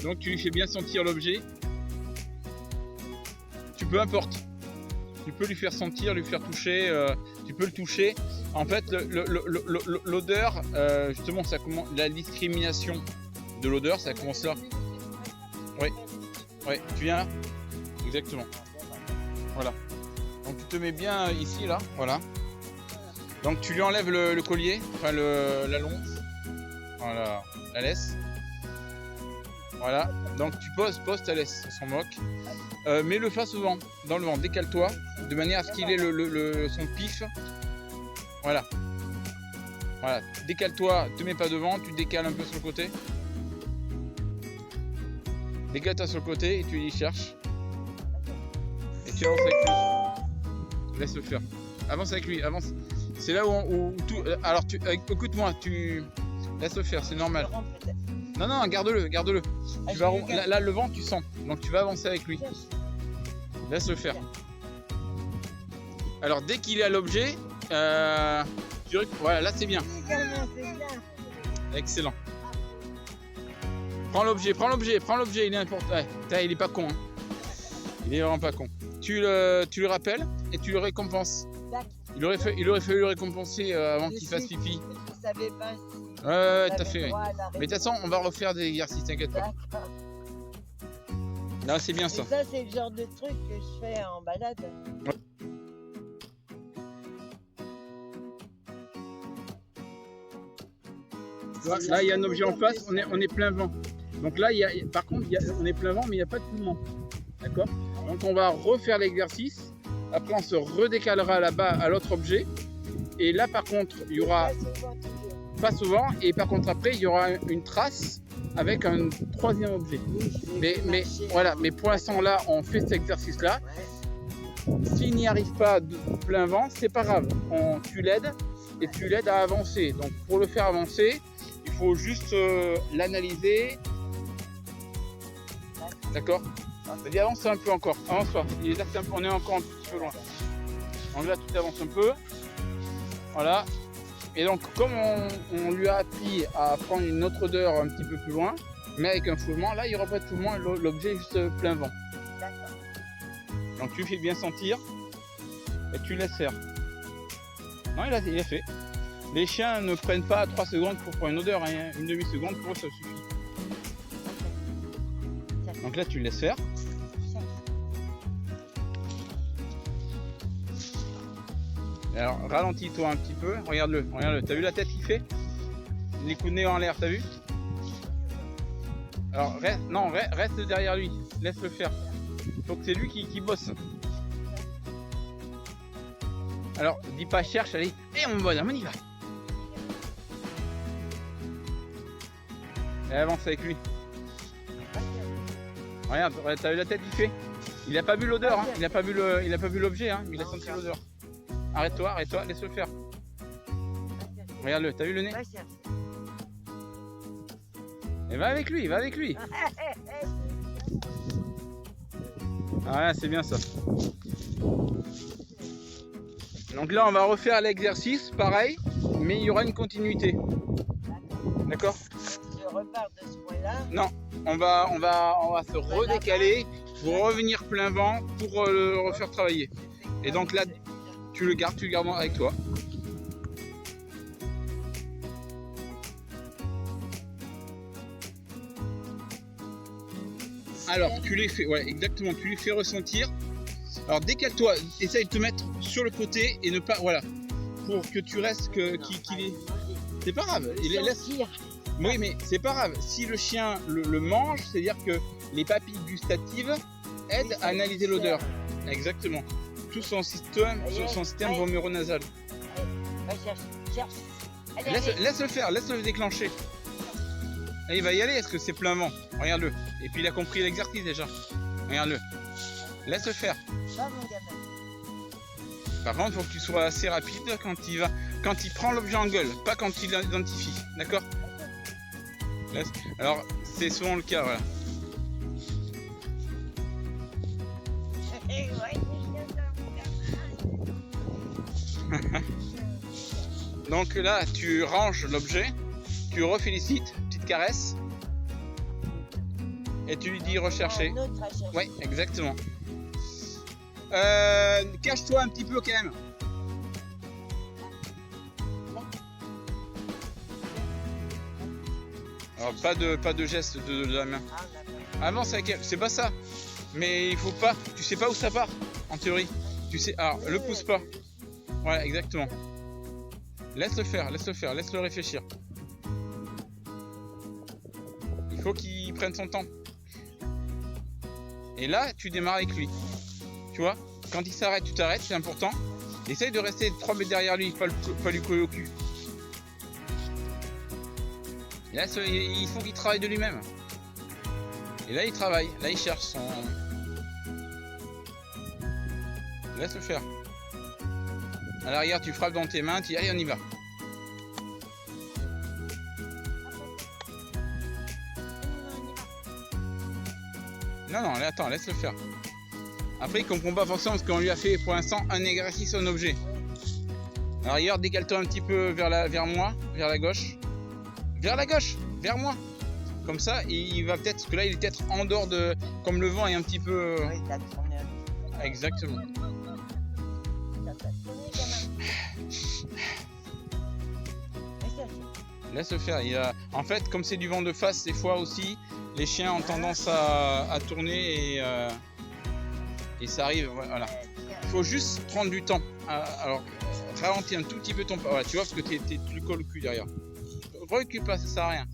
Donc tu lui fais bien sentir l'objet. Peu importe. Tu peux lui faire sentir, lui faire toucher, tu peux le toucher. En fait, l'odeur, justement, ça commence, la discrimination de l'odeur, ça commence là. Oui, oui, tu viens là. Exactement. Voilà. Donc tu te mets bien ici, là, voilà. Donc tu lui enlèves le collier, enfin la longe, voilà, la laisse. Voilà, donc tu poses, ta laisse, on s'en moque. Mets-le face au vent, dans le vent, décale-toi, de manière à ce qu'il ait son pif. Voilà. Voilà, décale-toi, te mets pas devant, tu décales un peu sur le côté. Décale-toi sur le côté et tu y cherches. Et tu avances avec lui. Laisse-le faire. Avance avec lui, avance. C'est là où tout. Alors, écoute-moi, tu laisse-le faire, c'est normal. Non, non, garde-le. Tu vas, là, le vent, tu sens. Donc, tu vas avancer avec lui. Laisse-le faire. Alors, dès qu'il est à l'objet, voilà, là, c'est bien. Excellent. Prends l'objet. Il est important. Ouais, il est pas con. Hein. Il est vraiment pas con. Tu le rappelles et tu le récompenses. Il aurait fallu le récompenser avant qu'il fasse pipi. Je savais pas si Ouais, t'as fait. Oui. Mais de toute façon, on va refaire des exercices, t'inquiète pas. Là, c'est bien ça. Et ça, c'est le genre de truc que je fais en balade. Ouais. Là, il y a un objet en face, on est plein vent. Donc là, par contre, on est plein vent, mais il n'y a pas de mouvement. D'accord? Donc on va refaire l'exercice. Après, on se redécalera là-bas à l'autre objet. Et là, par contre, il y aura pas souvent. Et par contre, après, il y aura une trace avec un troisième objet. Mais voilà. Mais pour l'instant, là, on fait cet exercice-là. S'il n'y arrive pas de plein vent, c'est pas grave. Tu l'aides et tu l'aides à avancer. Donc, pour le faire avancer, il faut juste l'analyser. D'accord? Vas-y, avance un peu encore. Avance-toi. On est encore un petit peu loin. Donc là, tu avances un peu. Voilà. Et donc, comme on lui a appris à prendre une autre odeur un petit peu plus loin, mais avec un foulement, là, il n'y aura pas de foulement, l'objet est juste plein vent. D'accord. Donc, tu fais bien sentir et tu laisses faire. Non, il a fait. Les chiens ne prennent pas 3 secondes pour prendre une odeur, hein. Une demi-seconde, pour eux, ça suffit. Donc là, tu le laisses faire. Alors, ralentis-toi un petit peu. Regarde-le. T'as vu la tête qu'il fait? Les coups de nez en l'air, t'as vu? Alors, reste derrière lui. Laisse-le faire. Faut que c'est lui qui bosse. Alors, dis pas cherche, allez. Et mon bonhomme, on y va. Et avance avec lui. Regarde, t'as vu la tête qu'il fait? Il a pas vu l'odeur, hein. Il a pas vu l'objet, hein. Il a senti l'odeur. Arrête-toi, laisse-le faire. Regarde-le, t'as vu le nez? Et va avec lui. Voilà, c'est bien ça. Donc là, on va refaire l'exercice, pareil, mais il y aura une continuité. D'accord? Je repars de ce point-là. Non, on va se redécaler pour revenir plein vent pour le refaire travailler. Et donc là, tu le gardes avec toi. Alors, tu les fais, ouais, exactement, tu lui fais ressentir. Alors, décale-toi, essaye de te mettre sur le côté et ne pas, voilà, pour que tu restes qu'il est. C'est pas grave, oui, mais c'est pas grave. Si le chien le mange, c'est-à-dire que les papilles gustatives aident à analyser l'odeur. Exactement. Tout son système voméronasal. Laisse-le faire, laisse-le déclencher. Là, il va y aller, est-ce que c'est plein vent? Regarde-le. Et puis il a compris l'exercice déjà. Regarde-le. Laisse-le faire. Par contre, il faut que tu sois assez rapide quand il prend l'objet en gueule, pas quand il l'identifie. D'accord? Alors, c'est souvent le cas, voilà. Donc là, tu ranges l'objet, tu refélicites, petite caresse. et tu lui dis rechercher. Un autre à chercher. Ouais, exactement. Cache-toi un petit peu quand même. Alors, pas de geste de la main. Ah, d'accord. Avance avec elle, c'est pas ça. Mais il faut pas, tu sais pas où ça part, en théorie. Tu sais, alors, le pousse pas. Voilà, exactement. Laisse-le faire, laisse-le réfléchir. Il faut qu'il prenne son temps. Et là, tu démarres avec lui. Tu vois, quand il s'arrête, tu t'arrêtes, c'est important. Essaye de rester 3 mètres derrière lui, pas lui coller au cul. Et là, il faut qu'il travaille de lui-même. Et là, il travaille. Là, il cherche son... Laisse-le faire. À l'arrière, tu frappes dans tes mains, tu dis allez, on y va. Non, non, attends, laisse-le faire. Après, il comprend pas forcément ce qu'on lui a fait pour l'instant un exercice, un objet. À l'arrière, décale-toi un petit peu vers moi, vers la gauche. Vers la gauche, vers moi. Comme ça, il va peut-être, parce que là, il est peut-être en dehors de... Comme le vent est un petit peu... Oui, il a tourné un peu. Exactement. Ça t'a tourné, gamin. Laisse le faire. En fait, comme c'est du vent de face, des fois aussi, les chiens ont tendance à tourner et ça arrive. Voilà. Il faut juste prendre du temps. Alors, ralentis un tout petit peu ton pas. Voilà, tu vois, parce que tu lui colles le cul derrière. Recule pas, ça sert à rien.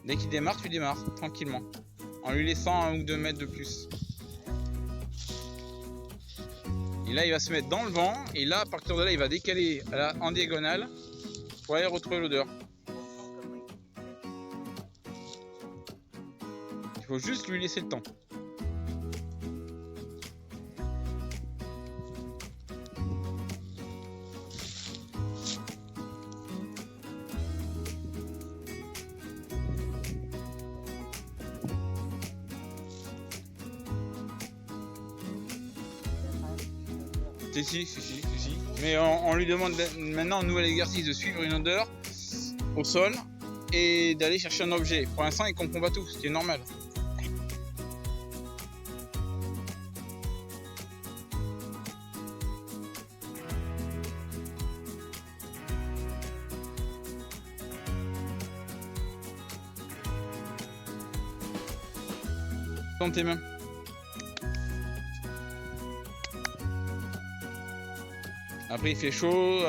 Dès qu'il démarre, tu démarres tranquillement. En lui laissant 1 ou 2 mètres de plus. Et là, il va se mettre dans le vent. Et là, à partir de là, il va décaler en diagonale pour aller retrouver l'odeur. Il faut juste lui laisser le temps. Si. Mais on lui demande maintenant un nouvel exercice de suivre une odeur au sol et d'aller chercher un objet. Pour l'instant, il comprend pas tout, ce qui est normal. Dans tes mains. Après il fait chaud.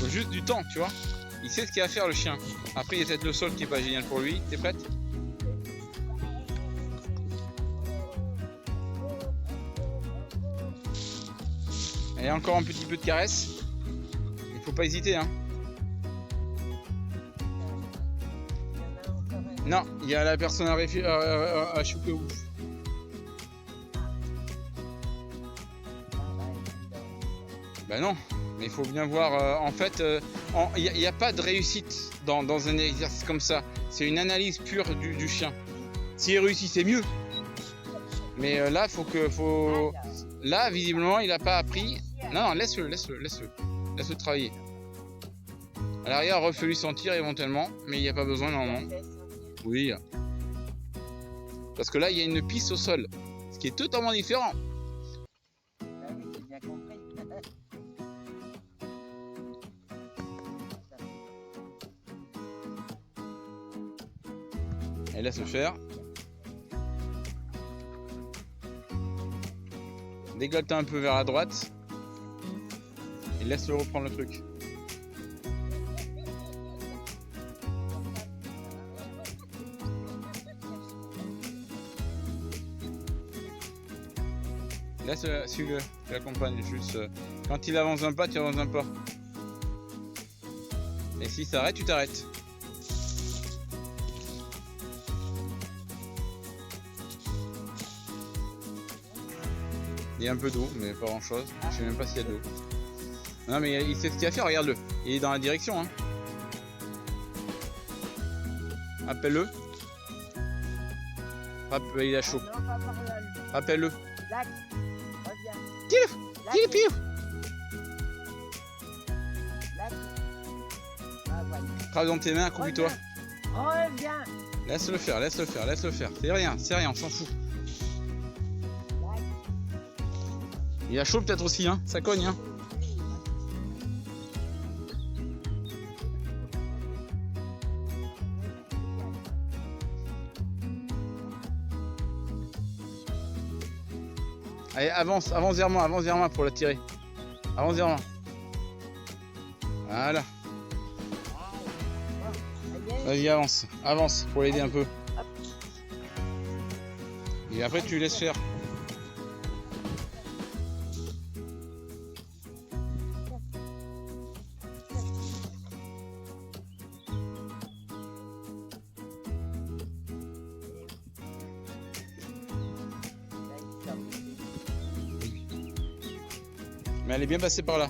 Faut juste du temps, tu vois. Il sait ce qu'il y a à faire le chien. Après il y a peut-être le sol qui est pas génial pour lui. T'es prête? Et encore un petit peu de caresse. Il faut pas hésiter, hein. Non, il y a la personne à choper au bout. Ben non, mais il faut bien voir. En fait, il n'y a pas de réussite dans un exercice comme ça. C'est une analyse pure du chien. S'il réussit, c'est mieux. Mais là, là, visiblement, il n'a pas appris. Non, laisse-le travailler. À l'arrière, refais-lui sentir éventuellement, mais il n'y a pas besoin normalement. Oui. Parce que là, il y a une piste au sol, ce qui est totalement différent. Et laisse le faire. Dégale-toi un peu vers la droite. Et laisse-le reprendre le truc. Laisse, suis-le, tu l'accompagnes juste. Quand il avance un pas, tu avances un pas. Et s'il s'arrête, tu t'arrêtes. Il y a un peu d'eau, mais pas grand chose. Je sais même pas s'il y a de l'eau. Non, mais il sait ce qu'il a à faire, regarde-le. Il est dans la direction. Hein. Appelle-le. Il a chaud. Appelle-le. Tire-le. Attrape dans tes mains, accroupis-toi. Reviens. Laisse-le faire, laisse-le faire, laisse-le faire. C'est rien, on s'en fout. Il a chaud peut-être aussi, hein. Ça cogne, hein. Allez, avance vers moi pour la tirer. Avance vers moi. Voilà. Vas-y, avance pour l'aider un peu. Et après tu laisses faire. Mais elle est bien passée par là.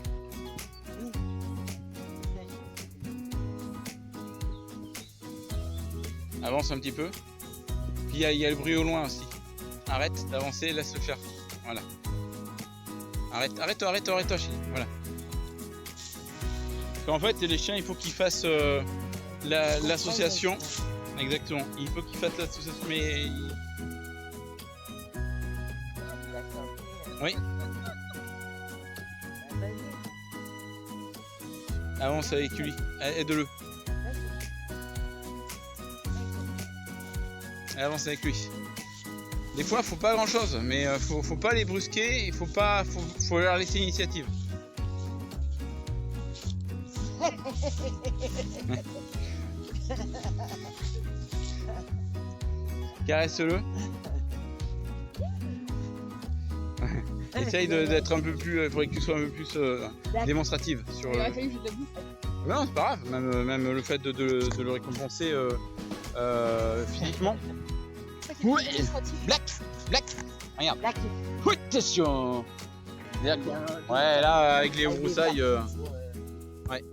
Avance un petit peu. Puis il y a le bruit au loin aussi. Arrête d'avancer, laisse-le faire. Voilà. Arrête-toi, chérie. Voilà. En fait, les chiens, il faut qu'ils fassent l'association. Exactement. Il faut qu'ils fassent l'association. Mais. Oui. Avance avec lui. Aide-le. Avance avec lui. Des fois, faut pas grand chose, mais faut pas les brusquer. Faut leur laisser l'initiative. Caresse-le. Essaye d'être un peu plus. Il faudrait que tu sois un peu plus démonstrative sur. Il aurait fallu que je te bouffe. Non, c'est pas grave. Même le fait de le récompenser physiquement. Oui. Black. Regarde. Oui, attention. Ouais, là avec les broussailles. Ouais.